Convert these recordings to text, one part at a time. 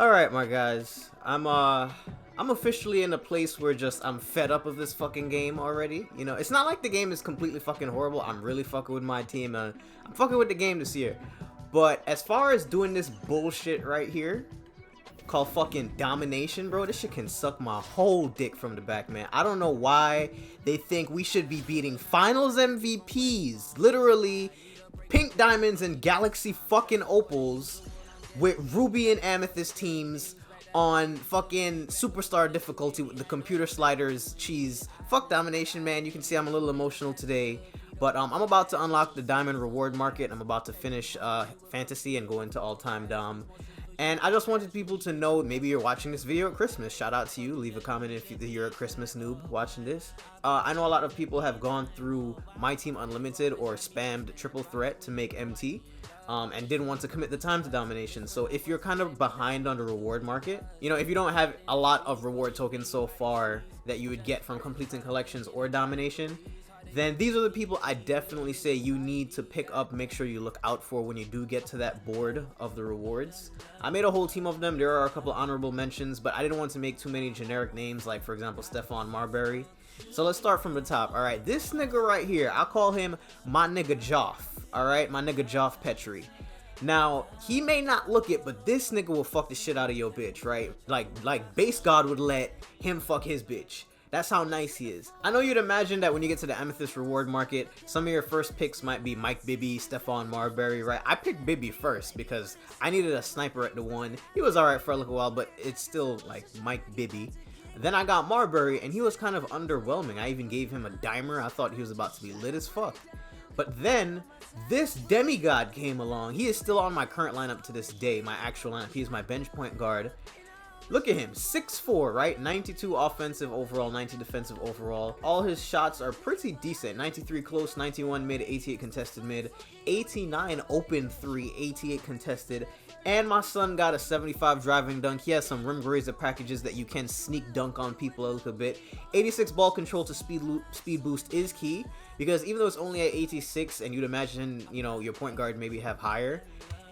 Alright, my guys. I'm officially in a place where just I'm fed up of this fucking game already. You know, it's not like the game is completely fucking horrible. I'm really fucking with my team and I'm fucking with the game this year. But as far as doing this bullshit right here called fucking domination, bro, this shit can suck my whole dick from the back, man. I don't know why they think we should be beating finals MVPs, literally pink diamonds and galaxy fucking opals, with ruby and amethyst teams on fucking superstar difficulty with the computer sliders. Cheese. Fuck domination, man. You can see I'm a little emotional today. But I'm about to unlock the diamond reward market. I'm about to finish fantasy and go into all-time dom. And I just wanted people to know, maybe you're watching this video at Christmas. Shout out to you. Leave a comment if you're a Christmas noob watching this. I know a lot of people have gone through MyTEAM Unlimited or spammed triple threat to make MT. And didn't want to commit the time to domination. So if you're kind of behind on the reward market, you know, if you don't have a lot of reward tokens so far that you would get from completing collections or domination, then these are the people I definitely say you need to pick up, make sure you look out for when you do get to that board of the rewards. I made a whole team of them. There are a couple honorable mentions, but I didn't want to make too many generic names, like for example Stephon Marbury. So let's start from the top. Alright, this nigga right here, I call him my nigga Joff. Alright, my nigga Joff Petrie. Now, he may not look it, but this nigga will fuck the shit out of your bitch, right? Like base god would let him fuck his bitch. That's how nice he is. I know you'd imagine that when you get to the Amethyst reward market, some of your first picks might be Mike Bibby, Stephon Marbury, right? I picked Bibby first because I needed a sniper at the 1. He was alright for a little while, but it's still like Mike Bibby. Then I got Marbury, and he was kind of underwhelming. I even gave him a dimer. I thought he was about to be lit as fuck. But then, this demigod came along. He is still on my current lineup to this day, my actual lineup. He is my bench point guard. Look at him, 6'4", right? 92 offensive overall, 90 defensive overall. All his shots are pretty decent. 93 close, 91 mid, 88 contested mid, 89 open 3, 88 contested. And my son got a 75 driving dunk. He has some rim grazer packages that you can sneak dunk on people a little bit. 86 ball control to speed boost is key, because even though it's only at 86 and you'd imagine, you know, your point guard maybe have higher,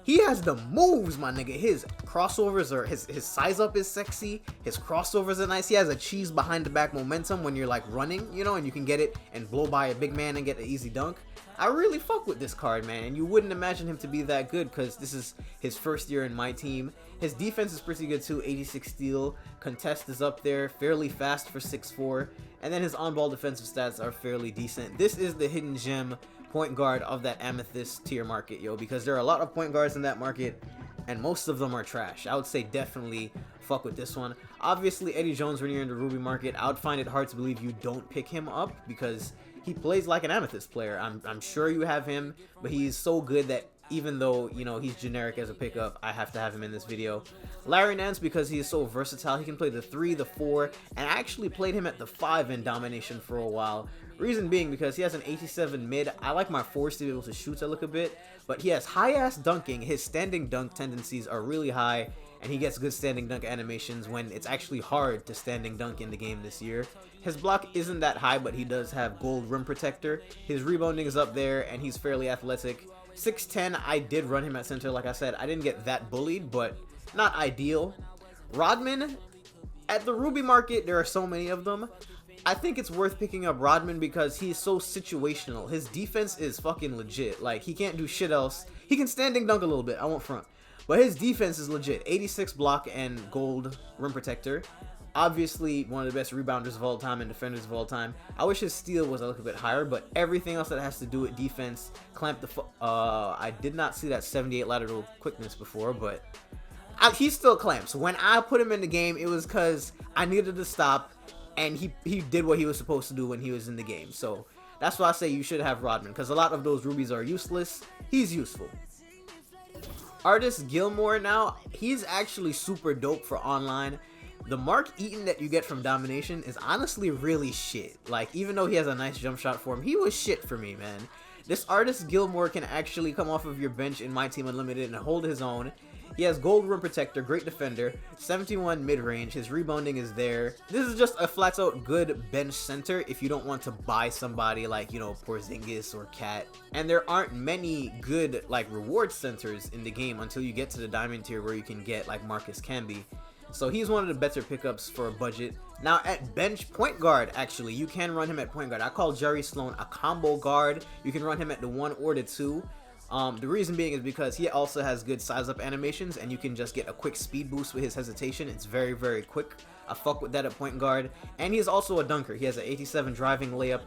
he has the moves, my nigga. His crossovers are, his size up is sexy. His crossovers are nice. He has a cheese behind the back momentum when you're like running, you know, and you can get it and blow by a big man and get an easy dunk. I really fuck with this card, man, and you wouldn't imagine him to be that good because this is his first year in my team. His defense is pretty good too, 86 steal, contest is up there, fairly fast for 6'4", and then his on-ball defensive stats are fairly decent. This is the hidden gem point guard of that Amethyst tier market, yo, because there are a lot of point guards in that market, and most of them are trash. I would say definitely fuck with this one. Obviously, Eddie Jones, when you're in the Ruby market, I would find it hard to believe you don't pick him up because he plays like an Amethyst player. I'm sure you have him, but he's so good that even though, you know, he's generic as a pickup, I have to have him in this video. Larry Nance, because he is so versatile, he can play the 3, the 4, and I actually played him at the 5 in domination for a while. Reason being because he has an 87 mid. I like my 4s to be able to shoot a little bit, but he has high-ass dunking. His standing dunk tendencies are really high, and he gets good standing dunk animations when it's actually hard to standing dunk in the game this year. His block isn't that high, but he does have gold rim protector. His rebounding is up there, and he's fairly athletic. 6'10", I did run him at center, like I said. I didn't get that bullied, but not ideal. Rodman, at the Ruby market, there are so many of them. I think it's worth picking up Rodman because he's so situational. His defense is fucking legit. Like, he can't do shit else. He can standing dunk a little bit, I won't front. But his defense is legit. 86 block and gold rim protector. Obviously, one of the best rebounders of all time and defenders of all time. I wish his steal was a little bit higher, but everything else that has to do with defense, clamp the I did not see that 78 lateral quickness before, but he still clamps. When I put him in the game, it was because I needed to stop, and he did what he was supposed to do when he was in the game. So that's why I say you should have Rodman, because a lot of those rubies are useless. He's useful. ARTIS GILMORE now, he's actually super dope for online. The Mark Eaton that you get from domination is honestly really shit. Like, even though he has a nice jump shot for him, he was shit for me, man. This ARTIS GILMORE can actually come off of your bench in MyTEAM Unlimited and hold his own. He has gold rim protector, great defender, 71 mid-range, his rebounding is there. This is just a flat out good bench center if you don't want to buy somebody like, you know, Porzingis or Cat. And there aren't many good like reward centers in the game until you get to the diamond tier where you can get like Marcus Camby. So he's one of the better pickups for a budget. Now at bench point guard, actually, you can run him at point guard. I call Jerry Sloan a combo guard. You can run him at the 1 or the 2. The reason being is because he also has good size up animations and you can just get a quick speed boost with his hesitation. It's very, very quick. I fuck with that at point guard. And he is also a dunker. He has an 87 driving layup,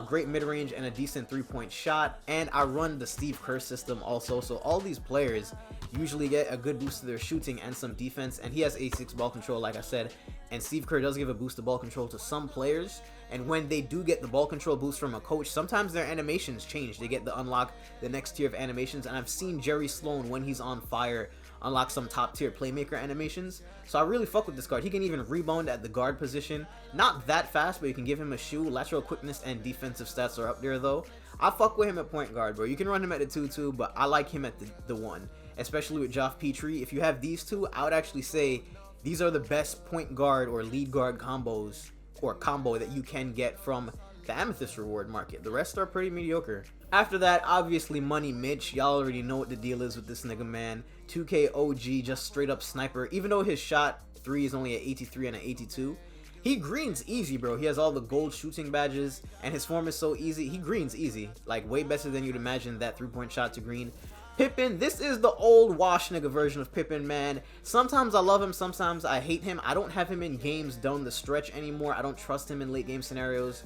great mid-range and a decent 3-point shot. And I run the Steve Kerr system also. So all these players usually get a good boost to their shooting and some defense. And he has 86 ball control, like I said. And Steve Kerr does give a boost to ball control to some players. And when they do get the ball control boost from a coach, sometimes their animations change. They get to unlock the next tier of animations. And I've seen Jerry Sloan, when he's on fire, unlock some top tier playmaker animations. So I really fuck with this card. He can even rebound at the guard position. Not that fast, but you can give him a shoe. Lateral quickness and defensive stats are up there though. I fuck with him at point guard, bro. You can run him at the 2-2, but I like him at the 1. Especially with Geoff Petrie. If you have these two, I would actually say these are the best point guard or lead guard combos or combo that you can get from the Amethyst reward market. The rest are pretty mediocre. After that, obviously Money Mitch. Y'all already know what the deal is with this nigga, man. 2K OG, just straight up sniper. Even though his shot 3 is only at 83 and an 82, he greens easy, bro. He has all the gold shooting badges and his form is so easy. He greens easy, like way better than you'd imagine that 3-point shot to green. Pippen, this is the old wash nigga version of Pippen, man. Sometimes I love him, sometimes I hate him. I don't have him in games down the stretch anymore. I don't trust him in late game scenarios.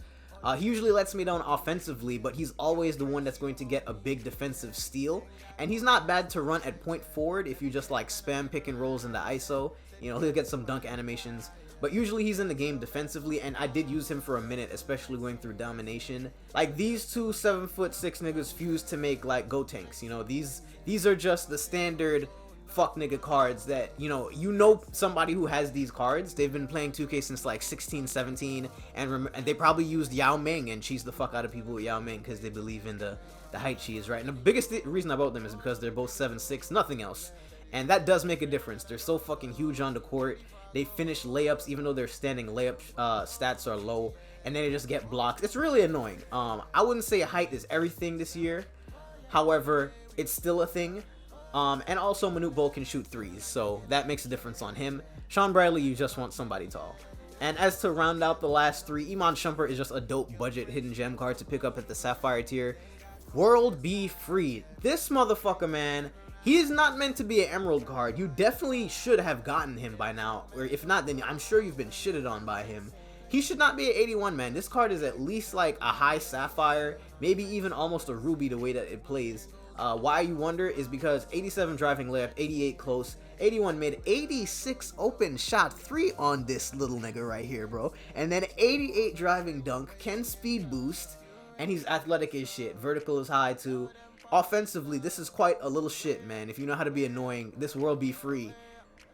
He usually lets me down offensively, but he's always the one that's going to get a big defensive steal. And he's not bad to run at point forward if you just like spam pick and rolls in the ISO. You know, he'll get some dunk animations. But usually he's in the game defensively, and I did use him for a minute, especially going through domination. Like these two 7'6" niggas fused to make like go tanks. You know, these are just the standard fuck nigga cards that, you know somebody who has these cards. They've been playing 2K since like 16, 17, and they probably used Yao Ming and cheese the fuck out of people with Yao Ming because they believe in the height cheese, right? And the biggest reason I bought them is because they're both 7'6", nothing else. And that does make a difference. They're so fucking huge on the court. They finish layups even though their standing layup stats are low, and then they just get blocks. It's really annoying. I wouldn't say height is everything this year. However, it's still a thing. And also Manute Bol can shoot threes, so that makes a difference on him. Sean Bradley, you just want somebody tall. And as to round out the last three, Iman Shumpert is just a dope budget hidden gem card to pick up at the Sapphire tier. World Be Free. This motherfucker, man, he is not meant to be an Emerald card. You definitely should have gotten him by now, or if not, then I'm sure you've been shitted on by him. He should not be an 81, man. This card is at least like a high Sapphire, maybe even almost a Ruby the way that it plays. Why you wonder is because 87 driving layup, 88 close, 81 mid, 86 open shot, 3 on this little nigga right here, bro. And then 88 driving dunk, can speed boost, and he's athletic as shit. Vertical is high too. Offensively, this is quite a little shit, man. If you know how to be annoying, this World Be Free.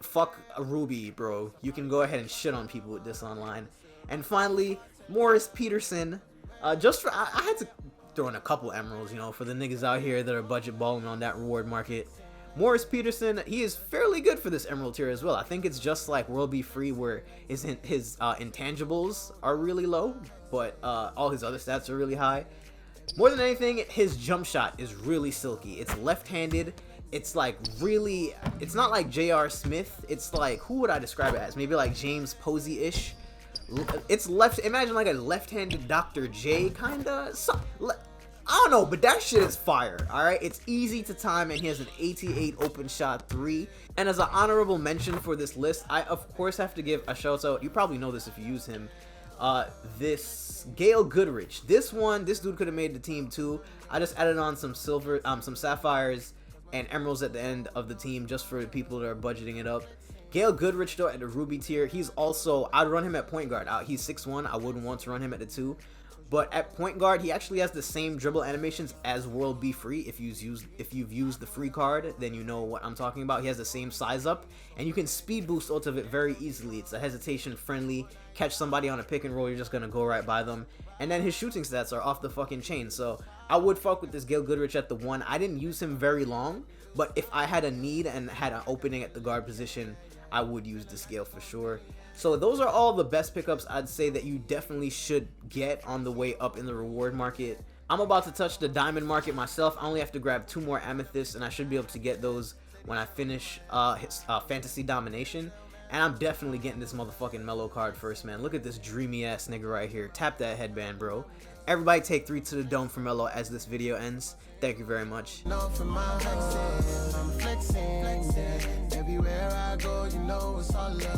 Fuck a Ruby, bro. You can go ahead and shit on people with this online. And finally, Morris Peterson. I had to throw in a couple emeralds, you know, for the niggas out here that are budget balling on that reward market. Morris Peterson, he is fairly good for this emerald tier as well. I think it's just like World Be Free where his intangibles are really low, but all his other stats are really high. More than anything, his jump shot is really silky. It's left-handed. It's like really, it's not like J.R. Smith. It's like, who would I describe it as? Maybe like James Posey-ish. It's left, imagine like a left-handed Dr. J kinda. I don't know, but that shit is fire, alright? It's easy to time, and he has an 88 open shot 3. And as an honorable mention for this list, I of course have to give a shout out. You probably know this if you use him. This GAIL Goodrich. This dude could have made the team too. I just added on some silver, some sapphires and emeralds at the end of the team just for the people that are budgeting it up. GAIL Goodrich though at the Ruby tier, he's also, I'd run him at point guard. He's 6'1", I wouldn't want to run him at the 2. But at point guard, he actually has the same dribble animations as World Be Free. If you've used the free card, then you know what I'm talking about. He has the same size up, and you can speed boost out of it very easily. It's a hesitation friendly. Catch somebody on a pick and roll, you're just gonna go right by them. And then his shooting stats are off the fucking chain. So I would fuck with this GAIL Goodrich at the 1. I didn't use him very long, but if I had a need and had an opening at the guard position, I would use this GAIL for sure. So those are all the best pickups I'd say that you definitely should get on the way up in the reward market. I'm about to touch the diamond market myself. I only have to grab 2 more amethysts, and I should be able to get those when I finish Fantasy Domination. And I'm definitely getting this motherfucking mellow card first, man. Look at this dreamy ass nigga right here. Tap that headband, bro. Everybody take 3 to the dome for mellow as this video ends. Thank you very much. Everywhere I go, you know it's all love.